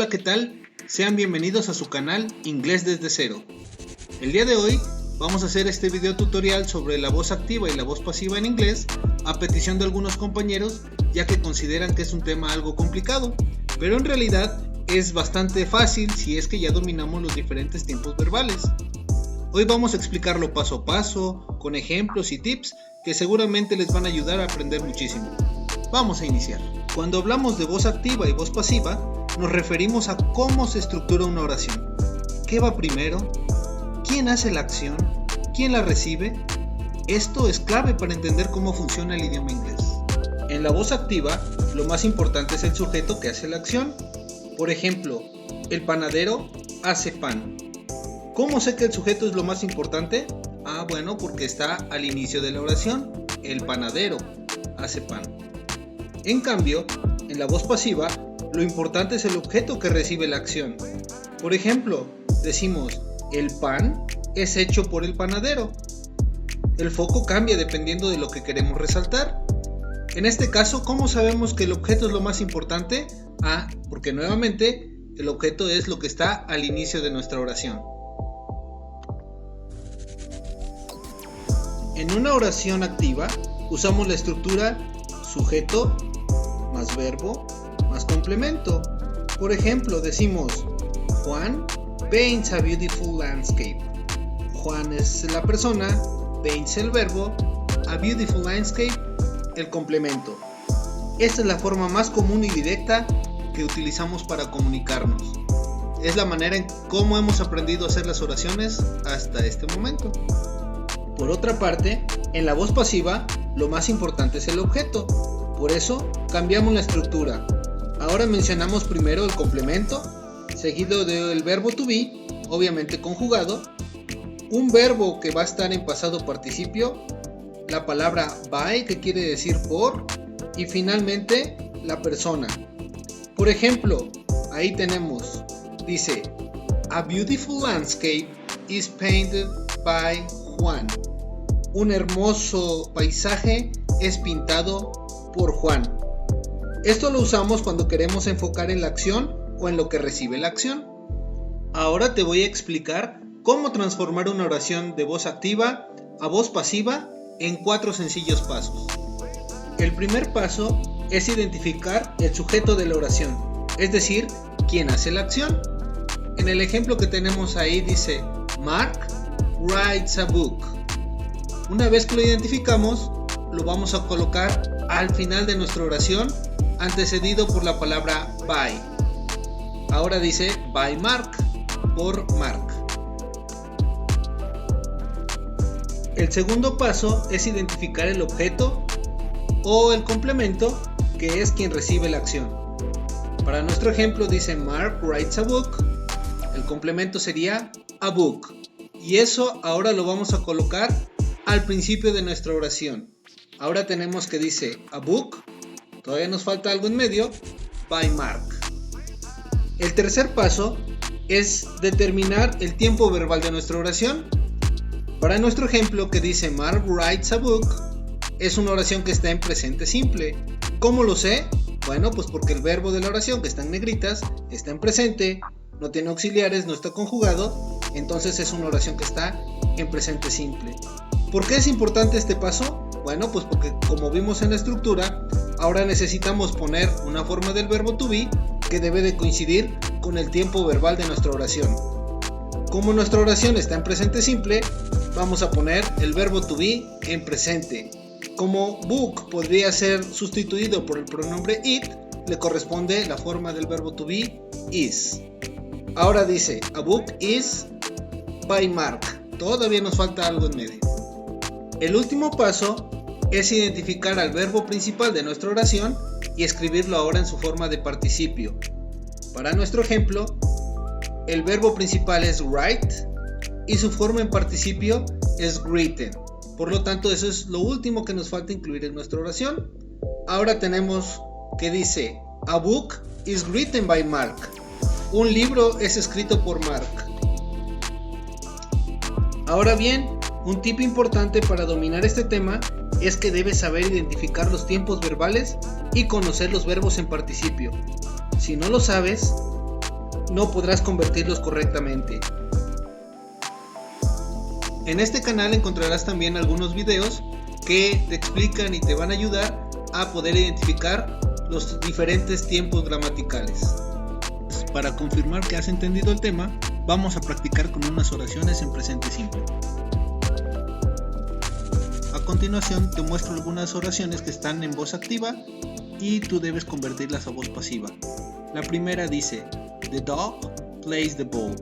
Hola, ¿qué tal? Sean bienvenidos a su canal Inglés desde cero. El día de hoy vamos a hacer este video tutorial sobre la voz activa y la voz pasiva en inglés a petición de algunos compañeros, ya que consideran que es un tema algo complicado, pero en realidad es bastante fácil si es que ya dominamos los diferentes tiempos verbales. Hoy vamos a explicarlo paso a paso, con ejemplos y tips que seguramente les van a ayudar a aprender muchísimo. Vamos a iniciar. Cuando hablamos de voz activa y voz pasiva, nos referimos a cómo se estructura una oración. ¿Qué va primero? ¿Quién hace la acción? ¿Quién la recibe? Esto es clave para entender cómo funciona el idioma inglés. En la voz activa, lo más importante es el sujeto que hace la acción. Por ejemplo, el panadero hace pan. ¿Cómo sé que el sujeto es lo más importante? Bueno, porque está al inicio de la oración. El panadero hace pan. En cambio, en la voz pasiva, lo importante es el objeto que recibe la acción. Por ejemplo, decimos, el pan es hecho por el panadero. El foco cambia dependiendo de lo que queremos resaltar. En este caso, ¿cómo sabemos que el objeto es lo más importante? Porque nuevamente, el objeto es lo que está al inicio de nuestra oración. En una oración activa, usamos la estructura sujeto más verbo más complemento. Por ejemplo, decimos, Juan paints a beautiful landscape. Juan es la persona, paints el verbo, a beautiful landscape el complemento. Esta es la forma más común y directa que utilizamos para comunicarnos. Es la manera en cómo hemos aprendido a hacer las oraciones hasta este momento. Por otra parte, en la voz pasiva, lo más importante es el objeto. Por eso, cambiamos la estructura. Ahora mencionamos primero el complemento, seguido del verbo to be, obviamente conjugado, un verbo que va a estar en pasado participio, la palabra by, que quiere decir por, y finalmente la persona. Por ejemplo, ahí tenemos, dice, a beautiful landscape is painted by Juan. Un hermoso paisaje es pintado por Juan. Esto lo usamos cuando queremos enfocar en la acción o en lo que recibe la acción. Ahora te voy a explicar cómo transformar una oración de voz activa a voz pasiva en 4 sencillos pasos. El primer paso es identificar el sujeto de la oración, es decir, quién hace la acción. En el ejemplo que tenemos ahí dice, Mark writes a book. Una vez que lo identificamos, lo vamos a colocar al final de nuestra oración, antecedido por la palabra by. Ahora dice by Mark, por Mark. El segundo paso es identificar el objeto o el complemento, que es quien recibe la acción. Para nuestro ejemplo dice Mark writes a book, el complemento sería a book, y eso ahora lo vamos a colocar al principio de nuestra oración. Ahora tenemos que dice a book, todavía nos falta algo en medio, by Mark. El tercer paso es determinar el tiempo verbal de nuestra oración. Para nuestro ejemplo que dice Mark writes a book, es una oración que está en presente simple. ¿Cómo lo sé? Bueno, pues porque el verbo de la oración, que está en negritas, está en presente, no tiene auxiliares, no está conjugado, entonces es una oración que está en presente simple. ¿Por qué es importante este paso? Bueno, pues porque como vimos en la estructura, ahora necesitamos poner una forma del verbo to be que debe de coincidir con el tiempo verbal de nuestra oración. Como nuestra oración está en presente simple, vamos a poner el verbo to be en presente. Como book podría ser sustituido por el pronombre it, le corresponde la forma del verbo to be is. Ahora dice, a book is by Mark. Todavía nos falta algo en medio. El último paso es identificar al verbo principal de nuestra oración y escribirlo ahora en su forma de participio. Para nuestro ejemplo, el verbo principal es write y su forma en participio es written. Por lo tanto, eso es lo último que nos falta incluir en nuestra oración. Ahora tenemos que dice, a book is written by Mark. Un libro es escrito por Mark. Ahora bien, un tip importante para dominar este tema es que debes saber identificar los tiempos verbales y conocer los verbos en participio. Si no lo sabes, no podrás convertirlos correctamente. En este canal encontrarás también algunos videos que te explican y te van a ayudar a poder identificar los diferentes tiempos gramaticales. Para confirmar que has entendido el tema, vamos a practicar con unas oraciones en presente simple. A continuación te muestro algunas oraciones que están en voz activa y tú debes convertirlas a voz pasiva. La primera dice: The dog plays the ball.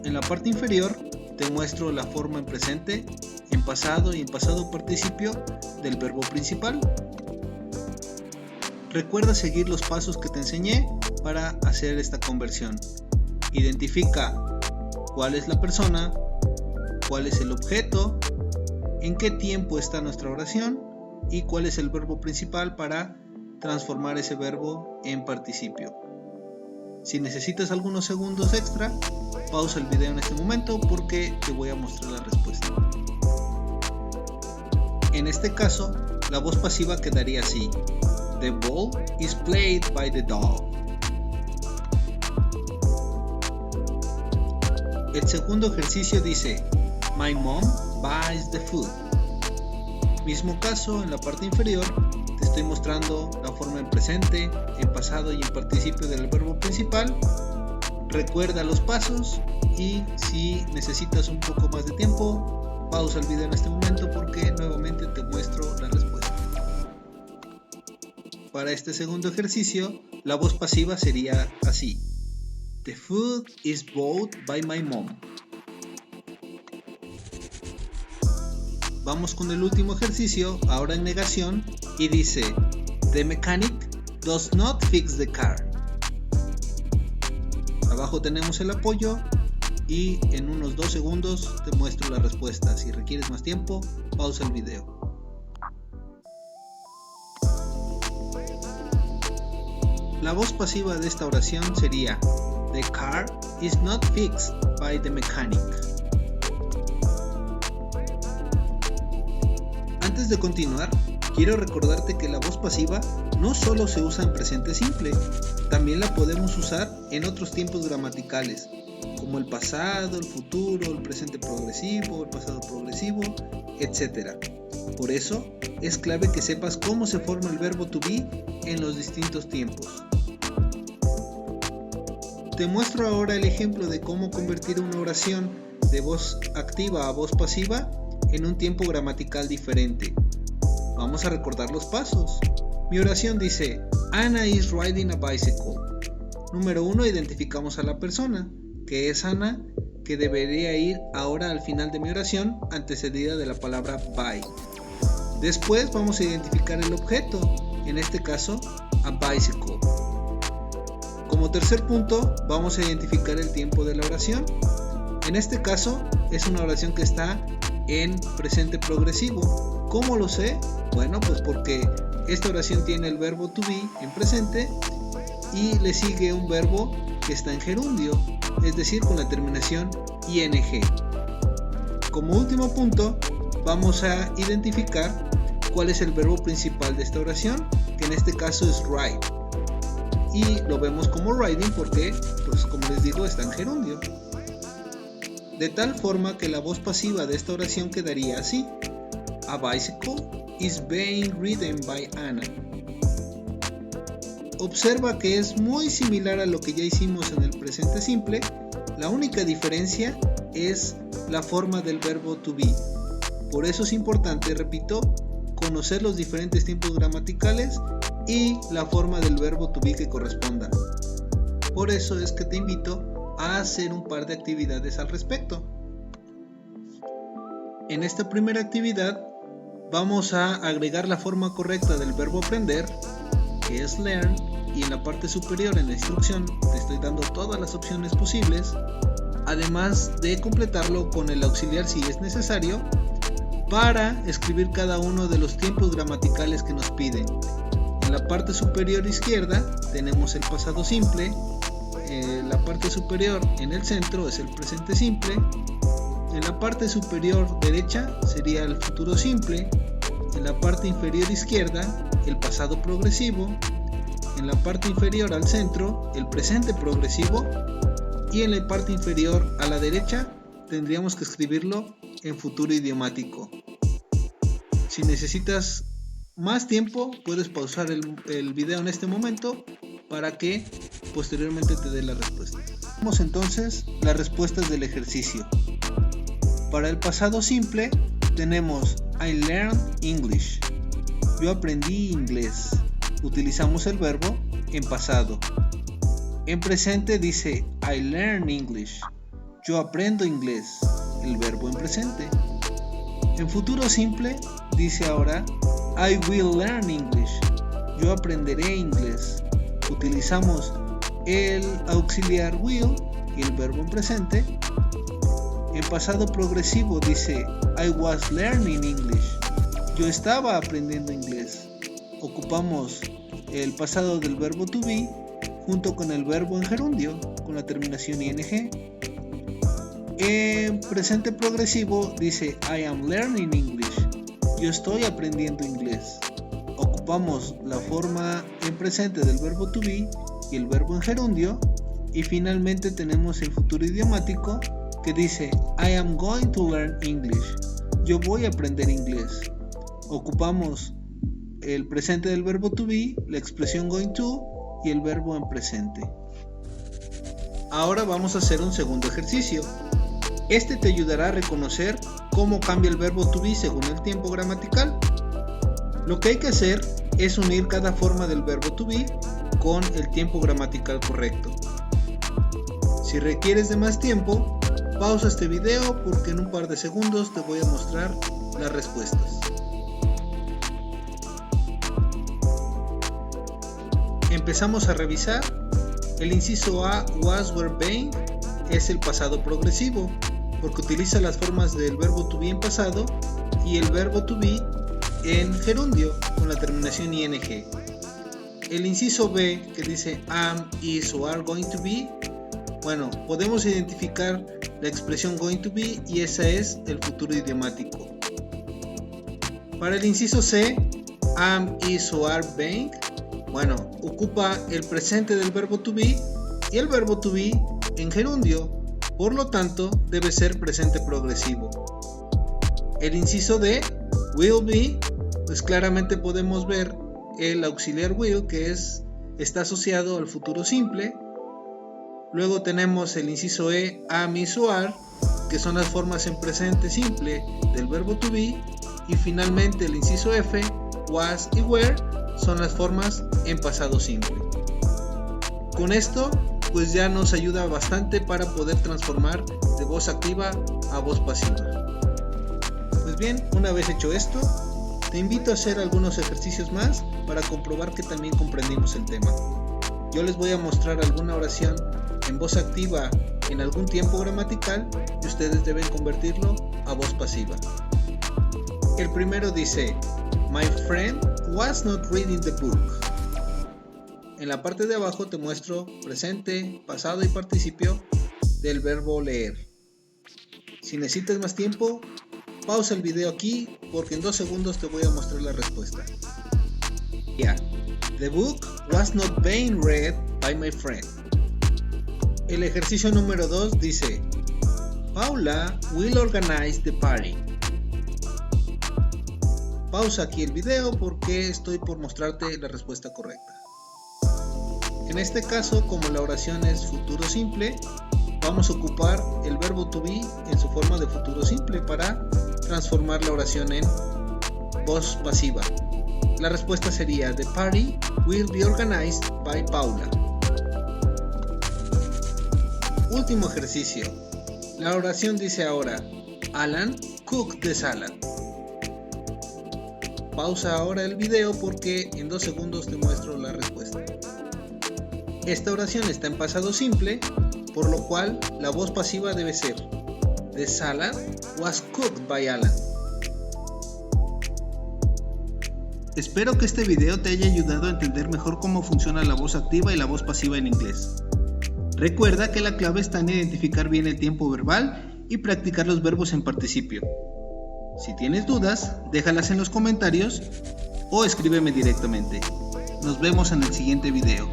En la parte inferior te muestro la forma en presente, en pasado y en pasado participio del verbo principal. Recuerda seguir los pasos que te enseñé para hacer esta conversión. Identifica cuál es la persona, cuál es el objeto, en qué tiempo está nuestra oración y cuál es el verbo principal para transformar ese verbo en participio. Si necesitas algunos segundos extra, pausa el video en este momento porque te voy a mostrar la respuesta. En este caso, la voz pasiva quedaría así: The ball is played by the dog. El segundo ejercicio dice: My mom buys the food. Mismo caso, en la parte inferior te estoy mostrando la forma en presente, en pasado y en participio del verbo principal. Recuerda los pasos y si necesitas un poco más de tiempo, pausa el video en este momento porque nuevamente te muestro la respuesta. Para este segundo ejercicio, la voz pasiva sería así: The food is bought by my mom. Vamos con el último ejercicio, ahora en negación, y dice: The mechanic does not fix the car. Abajo tenemos el apoyo y en unos 2 segundos te muestro la respuesta. Si requieres más tiempo, pausa el video. La voz pasiva de esta oración sería: The car is not fixed by the mechanic. Antes de continuar, quiero recordarte que la voz pasiva no solo se usa en presente simple, también la podemos usar en otros tiempos gramaticales, como el pasado, el futuro, el presente progresivo, el pasado progresivo, etc. Por eso, es clave que sepas cómo se forma el verbo to be en los distintos tiempos. Te muestro ahora el ejemplo de cómo convertir una oración de voz activa a voz pasiva en un tiempo gramatical diferente. Vamos a recordar los pasos. Mi oración dice: Anna is riding a bicycle. Número 1, identificamos a la persona, que es Ana, que debería ir ahora al final de mi oración, antecedida de la palabra by. Después vamos a identificar el objeto, en este caso, a bicycle. Como tercer punto, vamos a identificar el tiempo de la oración. En este caso, es una oración que está en presente progresivo. ¿Cómo lo sé? Bueno, pues porque esta oración tiene el verbo to be en presente y le sigue un verbo que está en gerundio, es decir, con la terminación ing. Como último punto, vamos a identificar cuál es el verbo principal de esta oración, que en este caso es ride. Y lo vemos como riding porque, pues como les digo, está en gerundio. De tal forma que la voz pasiva de esta oración quedaría así: A bicycle is being ridden by Anna. Observa que es muy similar a lo que ya hicimos en el presente simple. La única diferencia es la forma del verbo to be. Por eso es importante, repito, conocer los diferentes tiempos gramaticales y la forma del verbo to be que corresponda. Por eso es que te invito a hacer un par de actividades al respecto. En esta primera actividad vamos a agregar la forma correcta del verbo aprender, que es learn, y en la parte superior en la instrucción te estoy dando todas las opciones posibles, además de completarlo con el auxiliar si es necesario, para escribir cada uno de los tiempos gramaticales que nos piden. En la parte superior izquierda tenemos el pasado simple, la parte superior en el centro es el presente simple, en la parte superior derecha sería el futuro simple, en la parte inferior izquierda el pasado progresivo, en la parte inferior al centro el presente progresivo y en la parte inferior a la derecha tendríamos que escribirlo en futuro idiomático. Si necesitas más tiempo, puedes pausar el video en este momento para que posteriormente te dé la respuesta. Vamos entonces las respuestas del ejercicio. Para el pasado simple tenemos I learned English. Yo aprendí inglés. Utilizamos el verbo en pasado. En presente dice I learn English. Yo aprendo inglés. El verbo en presente. En futuro simple dice ahora I will learn English. Yo aprenderé inglés. Utilizamos el auxiliar will y el verbo en presente. En pasado progresivo dice I was learning English. Yo estaba aprendiendo inglés. Ocupamos el pasado del verbo to be junto con el verbo en gerundio con la terminación ing. En presente progresivo dice I am learning English. Yo estoy aprendiendo inglés. Ocupamos la forma en presente del verbo to be y el verbo en gerundio. Y finalmente tenemos el futuro idiomático que dice I am going to learn English. Yo voy a aprender inglés. Ocupamos el presente del verbo to be, la expresión going to y el verbo en presente. Ahora vamos a hacer un segundo ejercicio. Este te ayudará a reconocer cómo cambia el verbo to be según el tiempo gramatical. Lo que hay que hacer es unir cada forma del verbo to be con el tiempo gramatical correcto. Si requieres de más tiempo, pausa este video porque en un par de segundos te voy a mostrar las respuestas. Empezamos a revisar. El inciso A, was, were, been, es el pasado progresivo, porque utiliza las formas del verbo to be en pasado y el verbo to be en gerundio con la terminación ing. El inciso B, que dice am, is o are going to be, bueno, podemos identificar la expresión going to be y esa es el futuro idiomático. Para el inciso C, am, is o are being, bueno, ocupa el presente del verbo to be y el verbo to be en gerundio, por lo tanto debe ser presente progresivo. El inciso D, will be, pues claramente podemos ver el auxiliar will que está asociado al futuro simple. Luego tenemos el inciso E, am, is o are, que son las formas en presente simple del verbo to be. Y finalmente el inciso F, was y were, son las formas en pasado simple. Con esto pues ya nos ayuda bastante para poder transformar de voz activa a voz pasiva. Pues bien, una vez hecho esto, te invito a hacer algunos ejercicios más para comprobar que también comprendimos el tema. Yo les voy a mostrar alguna oración en voz activa en algún tiempo gramatical y ustedes deben convertirlo a voz pasiva. El primero dice My friend was not reading the book. En la parte de abajo te muestro presente, pasado y participio del verbo leer. Si necesitas más tiempo, pausa el video aquí porque en 2 segundos te voy a mostrar la respuesta. The book was not being read by my friend. El ejercicio número 2 dice Paula will organize the party. Pausa aquí el video porque estoy por mostrarte la respuesta correcta. En este caso, como la oración es futuro simple, vamos a ocupar el verbo to be en su forma de futuro simple para transformar la oración en voz pasiva. La respuesta sería The party will be organized by Paula. Último ejercicio. La oración dice ahora Alan cooked the salad. Pausa ahora el video porque en 2 segundos te muestro la respuesta. Esta oración está en pasado simple, por lo cual la voz pasiva debe ser The salad was cooked by Alan. Espero que este video te haya ayudado a entender mejor cómo funciona la voz activa y la voz pasiva en inglés. Recuerda que la clave está en identificar bien el tiempo verbal y practicar los verbos en participio. Si tienes dudas, déjalas en los comentarios o escríbeme directamente. Nos vemos en el siguiente video.